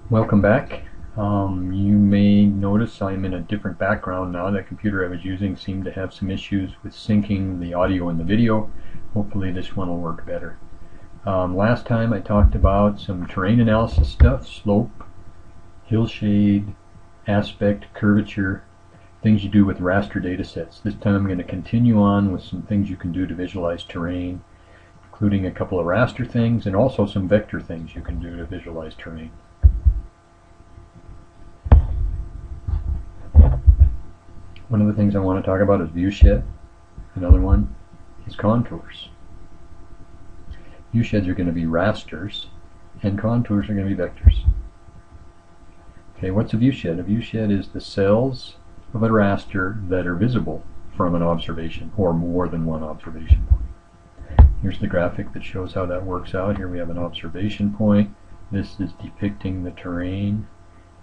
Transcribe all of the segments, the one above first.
Welcome back. You may notice I'm in a different background now. That computer I was using seemed to have some issues with syncing the audio and the video. Hopefully this one will work better. Last time I talked about some terrain analysis stuff, slope, hillshade, aspect, curvature, things you do with raster data sets. This time I'm going to continue on with some things you can do to visualize terrain, including a couple of raster things and also some vector things you can do to visualize terrain. One of the things I want to talk about is viewshed. Another one is contours. Viewsheds are going to be rasters, and contours are going to be vectors. Okay, what's a viewshed? A viewshed is the cells of a raster that are visible from an observation, or more than one observation point. Here's the graphic that shows how that works out. Here we have an observation point. This is depicting the terrain.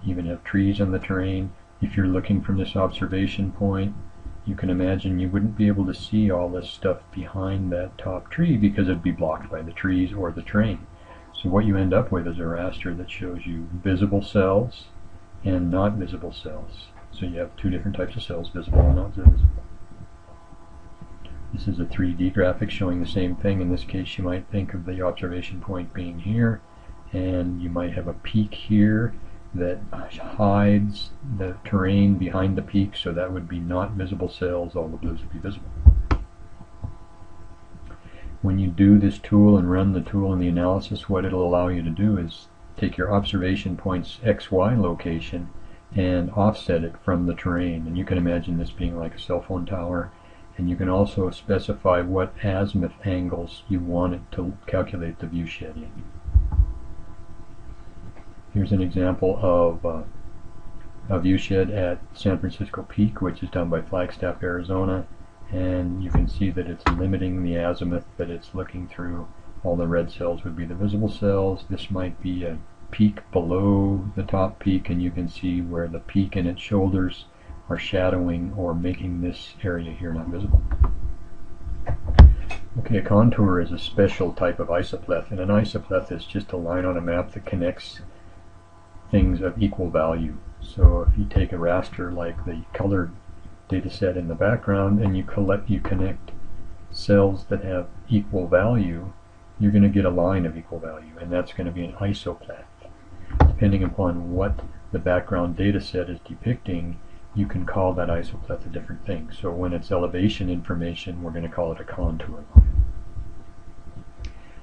You even have trees on the terrain. If you're looking from this observation point, you can imagine you wouldn't be able to see all this stuff behind that top tree because it'd be blocked by the trees or the terrain. So what you end up with is a raster that shows you visible cells and not visible cells. So you have two different types of cells, visible and not visible. This is a 3D graphic showing the same thing. In this case, you might think of the observation point being here, and you might have a peak here that hides the terrain behind the peak, so that would be not visible cells. All the blues would be visible. When you do this tool and run the tool in the analysis, what it'll allow you to do is take your observation point's XY location and offset it from the terrain. And you can imagine this being like a cell phone tower, and you can also specify what azimuth angles you want it to calculate the viewshed in. Here's an example of a viewshed at San Francisco Peak, which is down by Flagstaff, Arizona, and you can see that it's limiting the azimuth that it's looking through. All the red cells would be the visible cells. This might be a peak below the top peak, and you can see where the peak and its shoulders are shadowing or making this area here not visible. Okay, a contour is a special type of isoplethe, and an isoplethe is just a line on a map that connects things of equal value. So if you take a raster like the colored data set in the background and you connect cells that have equal value, you're going to get a line of equal value, and that's going to be an isoplethe. Depending upon what the background data set is depicting, you can call that isoplethe a different thing. So when it's elevation information, we're going to call it a contour line.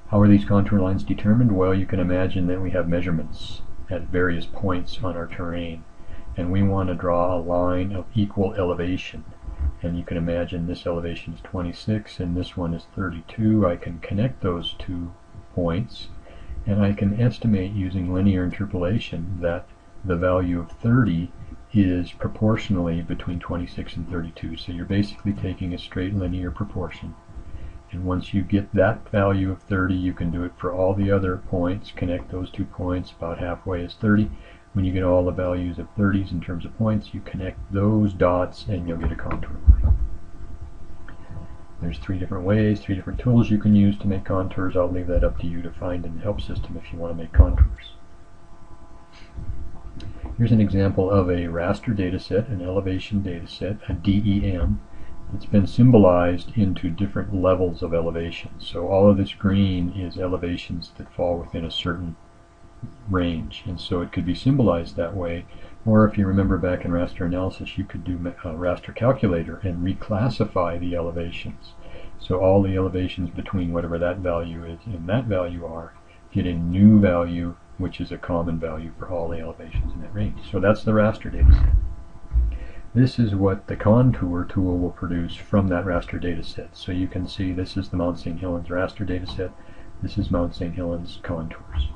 How are these contour lines determined? Well, you can imagine that we have measurements at various points on our terrain, and we want to draw a line of equal elevation, and you can imagine this elevation is 26 and this one is 32. I can connect those 2 points, and I can estimate using linear interpolation that the value of 30 is proportionally between 26 and 32. So you're basically taking a straight linear proportion, and once you get that value of 30, you can do it for all the other points. Connect those 2 points, about halfway is 30. When you get all the values of 30s in terms of points, you connect those dots and you'll get a contour line. There's 3 different ways, 3 different tools you can use to make contours. I'll leave that up to you to find in the help system if you want to make contours. Here's an example of a raster data set, an elevation data set, a DEM. It's been symbolized into different levels of elevation. So all of this green is elevations that fall within a certain range, and so it could be symbolized that way. Or if you remember back in raster analysis, you could do a raster calculator and reclassify the elevations. So all the elevations between whatever that value is and that value are get a new value, which is a common value for all the elevations in that range. So that's the raster data set. This is what the contour tool will produce from that raster data set. So you can see this is the Mount St. Helens raster data set. This is Mount St. Helens contours.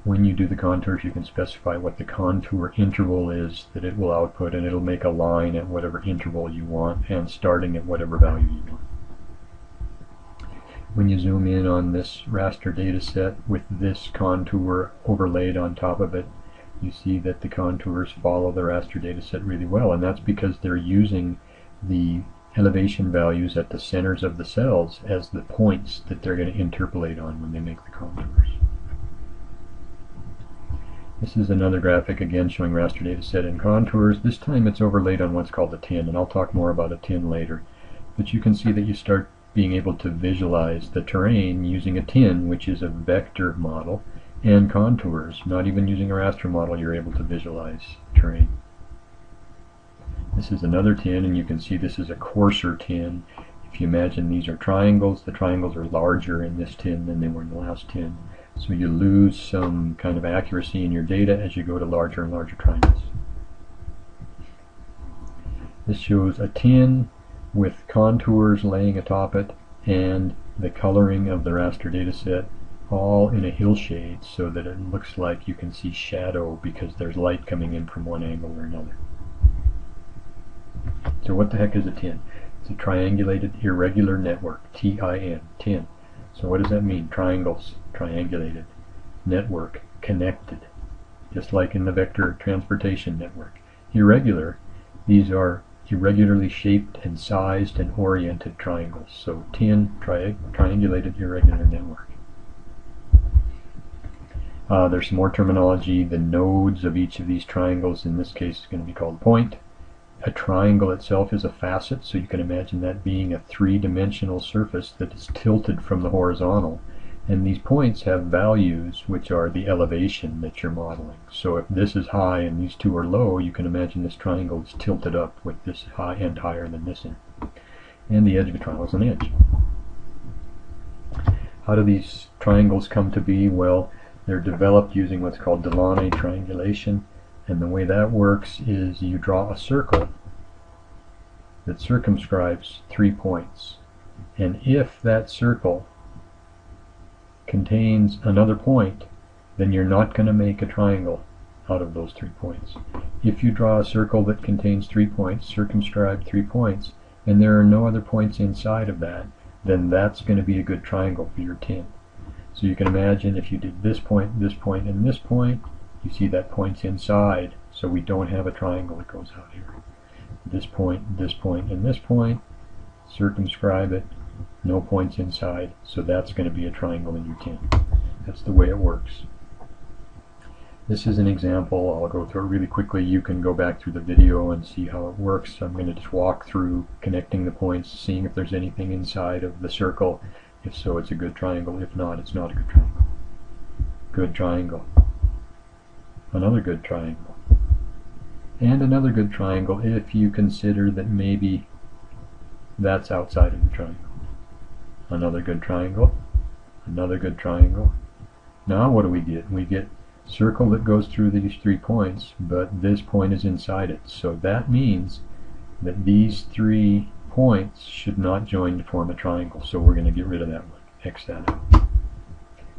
When you do the contours, you can specify what the contour interval is that it will output, and it'll make a line at whatever interval you want and starting at whatever value you want. When you zoom in on this raster data set with this contour overlaid on top of it, you see that the contours follow the raster data set really well, and that's because they're using the elevation values at the centers of the cells as the points that they're going to interpolate on when they make the contours. This is another graphic again showing raster data set and contours. This time it's overlaid on what's called a tin, and I'll talk more about a tin later. But you can see that you start being able to visualize the terrain using a tin, which is a vector model, and contours. Not even using a raster model, you're able to visualize terrain. This is another tin, and you can see this is a coarser tin. If you imagine these are triangles, the triangles are larger in this tin than they were in the last tin. So you lose some kind of accuracy in your data as you go to larger and larger triangles. This shows a tin with contours laying atop it and the coloring of the raster data set all in a hillshade so that it looks like you can see shadow because there's light coming in from one angle or another. So what the heck is a tin? It's a triangulated irregular network, TIN, tin. So what does that mean? Triangles, triangulated, network, connected, just like in the vector transportation network. Irregular, these are irregularly shaped and sized and oriented triangles. So tin, triangulated irregular network. There's some more terminology. The nodes of each of these triangles in this case is going to be called point. A triangle itself is a facet, so you can imagine that being a three-dimensional surface that is tilted from the horizontal. And these points have values which are the elevation that you're modeling. So if this is high and these two are low, you can imagine this triangle is tilted up with this high end higher than this end. And the edge of a triangle is an edge. How do these triangles come to be? Well, they're developed using what's called Delaunay triangulation. And the way that works is you draw a circle that circumscribes 3 points. And if that circle contains another point, then you're not going to make a triangle out of those 3 points. If you draw a circle that contains 3 points, circumscribed 3 points, and there are no other points inside of that, then that's going to be a good triangle for your tin. So you can imagine if you did this point, and this point, you see that point's inside, so we don't have a triangle that goes out here. This point, and this point, circumscribe it, no points inside, so that's going to be a triangle in your tin. That's the way it works. This is an example. I'll go through it really quickly. You can go back through the video and see how it works. I'm going to just walk through connecting the points, seeing if there's anything inside of the circle. If so, it's a good triangle. If not, it's not a good triangle. Good triangle. Another good triangle. And another good triangle if you consider that maybe that's outside of the triangle. Another good triangle. Another good triangle. Now what do we get? We get circle that goes through these 3 points, but this point is inside it. So that means that these 3 points should not join to form a triangle. So we're going to get rid of that one. X that out.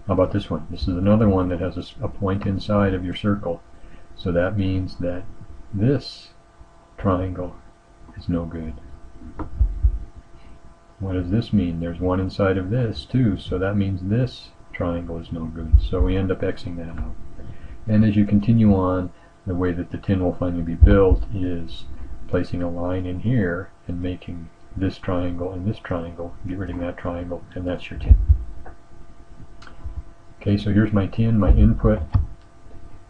How about this one? This is another one that has a point inside of your circle. So that means that this triangle is no good. What does this mean? There's one inside of this too, so that means this triangle is no good. So we end up Xing that out. And as you continue on, the way that the tin will finally be built is placing a line in here and making this triangle and this triangle, get rid of that triangle, and that's your tin. Okay, so here's my tin, my input.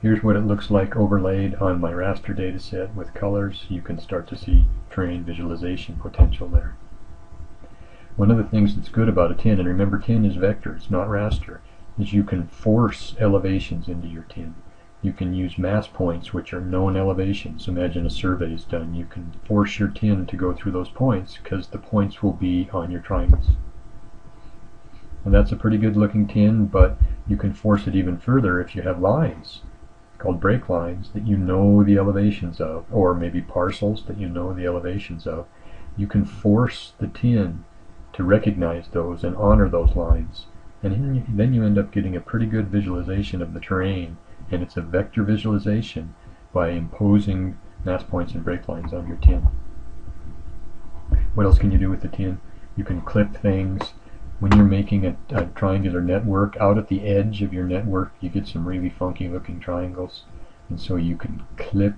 Here's what it looks like overlaid on my raster data set with colors. You can start to see terrain visualization potential there. One of the things that's good about a tin, and remember tin is vector, it's not raster, is you can force elevations into your tin. You can use mass points, which are known elevations. Imagine a survey is done. You can force your tin to go through those points because the points will be on your triangles. And that's a pretty good looking tin, but you can force it even further if you have lines called break lines that you know the elevations of, or maybe parcels that you know the elevations of. You can force the tin to recognize those and honor those lines, and then you end up getting a pretty good visualization of the terrain, and it's a vector visualization by imposing mass points and break lines on your tin. What else can you do with the tin? You can clip things. When you're making a triangular network, out at the edge of your network you get some really funky looking triangles, and so you can clip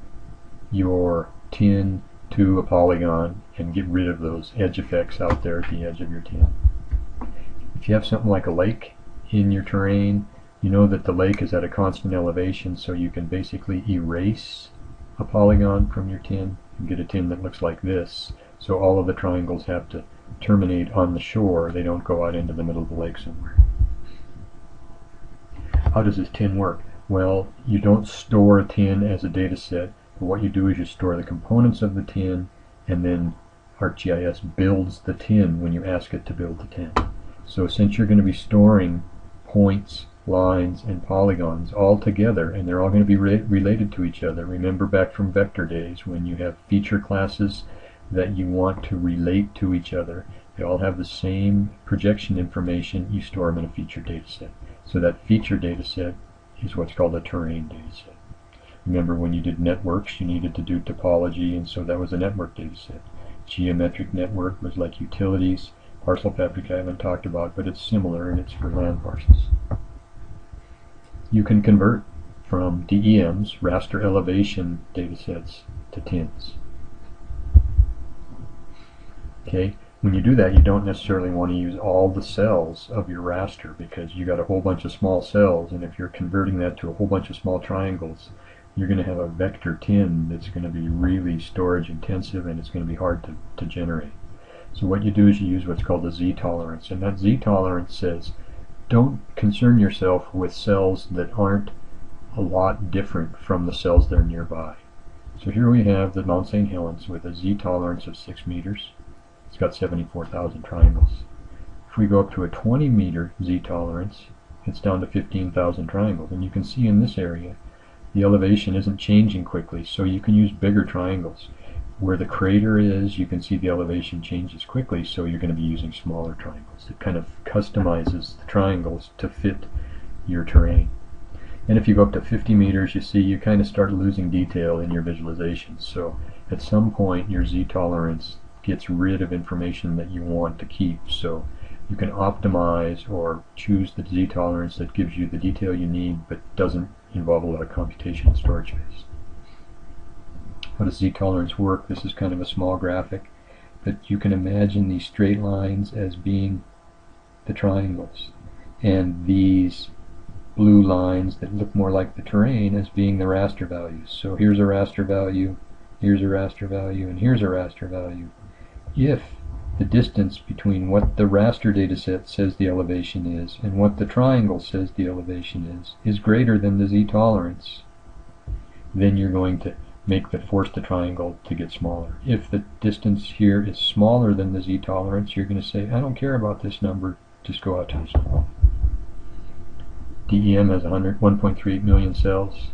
your tin to a polygon and get rid of those edge effects out there at the edge of your tin. If you have something like a lake in your terrain, You know that the lake is at a constant elevation, so you can basically erase a polygon from your tin and get a tin that looks like this. So all of the triangles have to terminate on the shore. They don't go out into the middle of the lake somewhere. How does this tin work? Well, you don't store a tin as a data set, but what you do is you store the components of the tin, and then ArcGIS builds the tin when you ask it to build the tin. So since you're going to be storing points, lines, and polygons all together, and they're all going to be related to each other. Remember back from vector days when you have feature classes that you want to relate to each other. They all have the same projection information. You store them in a feature data set. So that feature data set is what's called a terrain data set. Remember when you did networks, you needed to do topology, and so that was a network data set. Geometric network was like utilities. Parcel fabric I haven't talked about, but it's similar, and it's for land parcels. You can convert from DEMs, raster elevation datasets, to TINs. Okay, when you do that, you don't necessarily want to use all the cells of your raster because you got a whole bunch of small cells, and if you're converting that to a whole bunch of small triangles, you're going to have a vector tin that's going to be really storage intensive, and it's going to be hard to generate. So what you do is you use what's called a Z-tolerance, and that Z-tolerance says don't concern yourself with cells that aren't a lot different from the cells that are nearby. So here we have the Mount St. Helens with a Z-tolerance of 6 meters. It's got 74,000 triangles. If we go up to a 20 meter Z-tolerance, it's down to 15,000 triangles. And you can see in this area, the elevation isn't changing quickly, so you can use bigger triangles. Where the crater is, you can see the elevation changes quickly, so you're going to be using smaller triangles. It kind of customizes the triangles to fit your terrain. And if you go up to 50 meters, you see you kind of start losing detail in your visualizations. So at some point, your Z-tolerance gets rid of information that you want to keep. So you can optimize or choose the Z-tolerance that gives you the detail you need, but doesn't involve a lot of computation and storage space. How does Z-tolerance work? This is kind of a small graphic, but you can imagine these straight lines as being the triangles, and these blue lines that look more like the terrain as being the raster values. So here's a raster value, here's a raster value, and here's a raster value. If the distance between what the raster data set says the elevation is and what the triangle says the elevation is greater than the Z-tolerance, then you're going to force the triangle to get smaller. If the distance here is smaller than the Z-tolerance, you're going to say, I don't care about this number, just go out to this number. DEM has 1.38 million cells.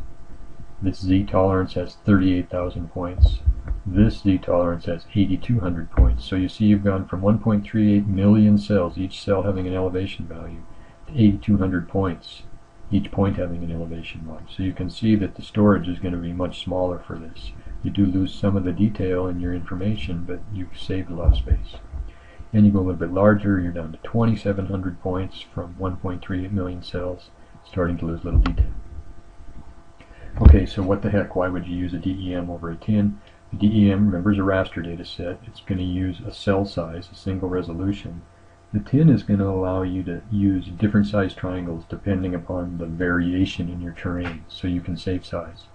This Z-tolerance has 38,000 points. This Z-tolerance has 8,200 points. So you see you've gone from 1.38 million cells, each cell having an elevation value, to 8,200 points, each point having an elevation value. So you can see that the storage is going to be much smaller for this. You do lose some of the detail in your information, but you've saved a lot of space. Then you go a little bit larger, you're down to 2,700 points from 1.38 million cells, starting to lose little detail. Okay, so what the heck, why would you use a DEM over a TIN? The DEM, remember, is a raster data set. It's going to use a cell size, a single resolution. The TIN is going to allow you to use different size triangles depending upon the variation in your terrain, so you can save size.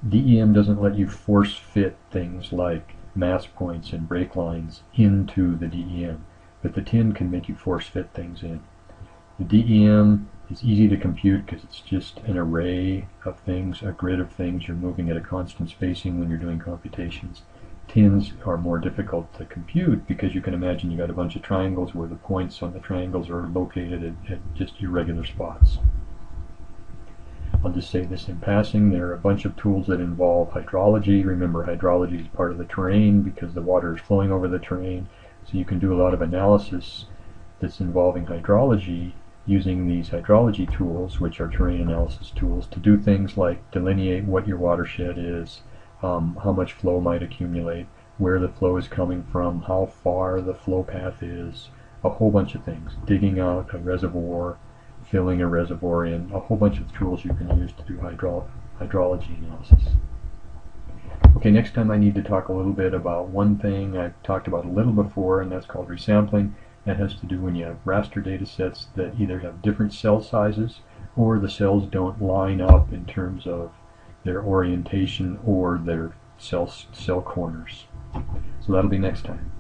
DEM doesn't let you force fit things like mass points and break lines into the DEM, but the TIN can make you force fit things in. The DEM is easy to compute because it's just an array of things, a grid of things. You're moving at a constant spacing when you're doing computations. TINs are more difficult to compute because you can imagine you got a bunch of triangles where the points on the triangles are located at just irregular spots. I'll just say this in passing, there are a bunch of tools that involve hydrology. Remember, hydrology is part of the terrain because the water is flowing over the terrain, so you can do a lot of analysis that's involving hydrology using these hydrology tools, which are terrain analysis tools, to do things like delineate what your watershed is, how much flow might accumulate, where the flow is coming from, how far the flow path is, a whole bunch of things. Digging out a reservoir, filling a reservoir in, a whole bunch of tools you can use to do hydrology analysis. Okay, next time I need to talk a little bit about one thing I've talked about a little before, and that's called resampling. That has to do when you have raster data sets that either have different cell sizes or the cells don't line up in terms of their orientation or their cell corners. So that'll be next time.